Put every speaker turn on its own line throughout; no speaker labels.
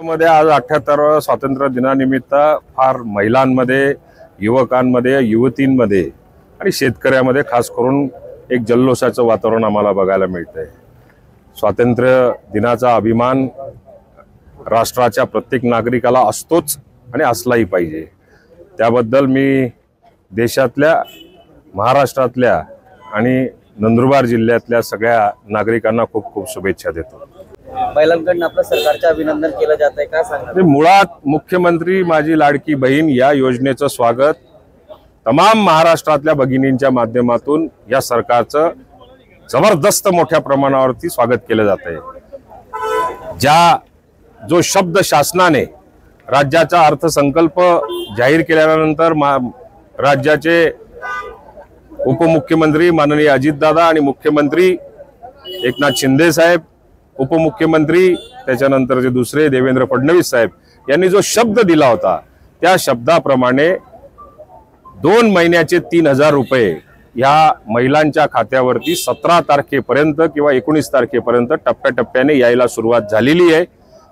मध्ये आज 78व्या स्वातंत्र्य दिनानिमित्त फार महिलांमध्ये, युवकांमध्ये, युवतींमध्ये आणि शेतकऱ्यांमध्ये खास करून एक जल्लोषाचं वातावरण आम्हाला बघायला मिळतंय। स्वातंत्र्य दिनाचा अभिमान राष्ट्राच्या प्रत्येक नागरिकाला असतोच आणि असलाही पाहिजे। त्याबद्दल मी देशातल्या, महाराष्ट्रातल्या आणि नंदुरबार जिल्ह्यातल्या सगळ्या नागरिकांना खूप खूप शुभेच्छा देतो।
महिलांकडून आपल्या सरकारचे अभिनंदन केलं जात आहे, काय सांगणार?
मुळात मुख्यमंत्री माझी लाडकी बहीण या योजनेचं स्वागत तमाम महाराष्ट्रातल्या भगिनींच्या माध्यमातून या सरकारचं जबरदस्त मोठ्या प्रमाणावरती स्वागत केलं जात आहे। जो शब्द शासनाने राज्याचा अर्थसंकल्प जाहीर केल्यानंतर राज्याचे उपमुख्यमंत्री माननीय अजितदादा आणि मुख्यमंत्री एकनाथ शिंदे साहेब, उपमुख्यमंत्री त्याच्यानंतरचे दुसरे देवेंद्र फडणवीस साहेब यांनी जो शब्द दिला होता त्या शब्दाप्रमाणे 2 महिन्याचे 3000 रुपये या महिलांच्या खात्यावरती 17 तारखेपर्यंत किंवा 19 तारखेपर्यंत टप्प्याटप्प्याने यायला सुरुवात झालेली आहे।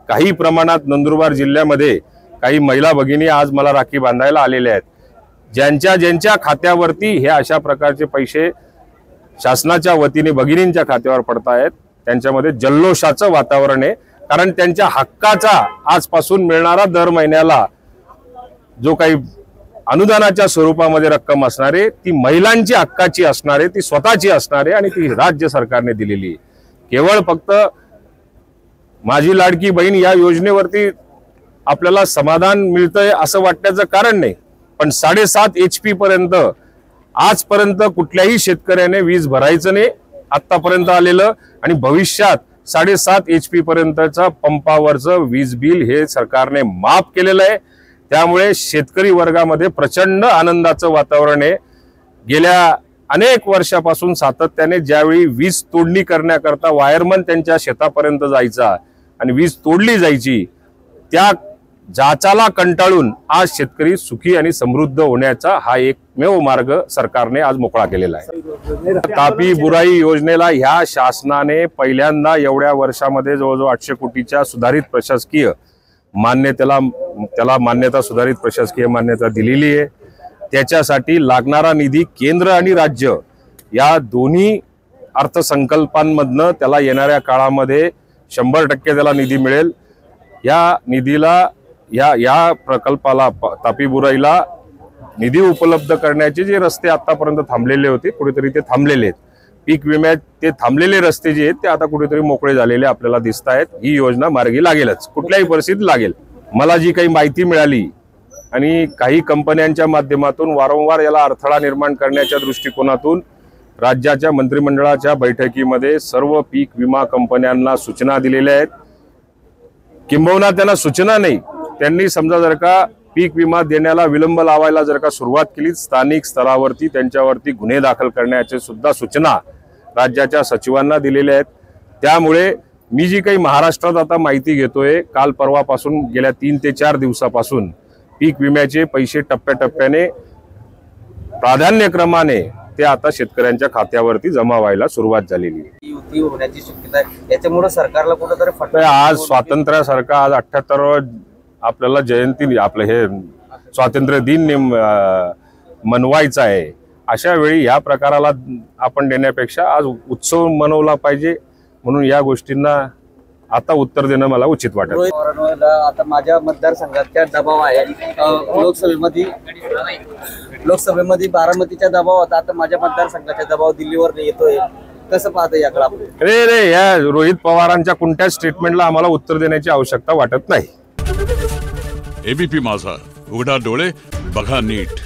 काही प्रमाणात नंदुरबार जिल्ह्यामध्ये काही महिला भगिनी आज मला राखी बांधायला आलेल्या आहेत। ज्यांच्या खात्यावरती हे अशा प्रकारचे पैसे शासनाच्या वतीने भगिनींच्या खात्यावर पडतायत त्यांच्यामध्ये जल्लोषाचं वातावरण आहे। कारण त्यांच्या हक्काचा आजपासून मिळणारा दर महिन्याला जो काही अनुदानाच्या स्वरूपामध्ये रक्कम असणार आहे ती महिलांची हक्काची असणार आहे, ती स्वतःची असणार आहे आणि ती राज्य सरकारने दिलेली आहे। केवळ फक्त माझी लाडकी बहीण या योजनेवरती आपल्याला समाधान मिळतंय असं वाटण्याचं कारण नाही, पण 7.5 HP पर्यंत आजपर्यंत कुठल्याही शेतकऱ्याने वीज भरायचं नाही आतापर्यंत आलेलं, आणि भविष्यात 7.5 HP पर्यंतचा पंपावरचं वीज बिल हे सरकारने माफ केलेलं आहे। त्यामुळे शेतकरी वर्गामध्ये प्रचंड आनंदाचं वातावरण आहे। गेल्या अनेक वर्षापासून सातत्याने ज्यावेळी वीज तोडणी करण्याकरता वायरमन त्यांच्या शेतापर्यंत जायचा आणि वीज तोडली जायची, त्या जाचाला कंटाळून आज शेतकरी सुखी आणि समृद्ध होण्याचा हा एकमेव मार्ग सरकारने आज मोकळा केलेला आहे। तापी बुराई योजनेला ह्या शासनाने पहिल्यांदा एवढ्या वर्षामध्ये जवळजवळ 800 कोटीच्या सुधारित प्रशासकीय मान्यता सुधारित प्रशासकीय मान्यता दिलेली आहे। त्याच्यासाठी लागणारा निधी केंद्र आणि राज्य या दोन्ही अर्थसंकल्पांमधनं त्याला येणाऱ्या काळामध्ये 100% त्याला निधी मिळेल। या निधीला या प्रकल्पाला तापी बुराईला निधी उपलब्ध करण्याचे जे रस्ते आतापर्यंत थांबलेले होते कुठेतरी ते थांबलेले आहेत। पीक विम्यात ते थांबलेले रस्ते जे आहेत ते आता कुठेतरी मोकळे झालेले आपल्याला दिसत आहेत। ही योजना मार्गी लागेलच, कुठल्याही परिस्थितीत लागेल। मला जी काही माहिती मिळाली आणि काही कंपन्यांच्या माध्यमातून वारंवार याला अडथळा निर्माण करण्याच्या दृष्टिकोनातून राज्याच्या मंत्रिमंडळाच्या बैठकीमध्ये सर्व पीक विमा कंपन्यांना सूचना दिलेल्या आहेत। किंबहुना त्यांना सूचना नाही, त्यांनी समजा जर का पीक विमा देण्याला विलंब लावायला जर का सुरुवात केली, स्थानिक स्तरावरती त्यांच्यावरती गुन्हे दाखल करण्याचे सुद्धा सूचना राज्याच्या सचिवांना दिलेल्या आहेत। त्यामुळे मी जी काही महाराष्ट्रात आता माहिती घेतोय, काल परवापासून गेल्या 3 ते 4 दिवसापासून पीक विम्याचे पैसे टप्प्याटप्प्याने प्राधान्यक्रमाने ते आता शेतकऱ्यांच्या खात्यावरती जमा व्हायला सुरुवात झालेली आहे।
युती होण्याची शक्यता आहे, याच्यामुळे सरकारला कुठेतरी फटका।
आज स्वातंत्र्यासारखा आज 78 आपल्याला जयंती आपलं हे स्वातंत्र्य दिन मनवायचा आहे, अशा वेळी या प्रकाराला आपण देण्यापेक्षा आज उत्सव मनवला पाहिजे। म्हणून या गोष्टींना आता उत्तर देणं मला उचित वाटत।
आता माझ्या मतदारसंघात त्या दबाव आहे, लोकसभेमध्ये बारामतीचा दबाव होता, आता माझ्या मतदारसंघाचा दबाव दिल्लीवर येतोय, कसं पाहतं याकडे आपण?
रे या रोहित पवारांच्या कोणत्याच स्टेटमेंटला आम्हाला उत्तर देण्याची आवश्यकता वाटत नाही।
एबीपी माझा, उघडा डोळे बघा नीट।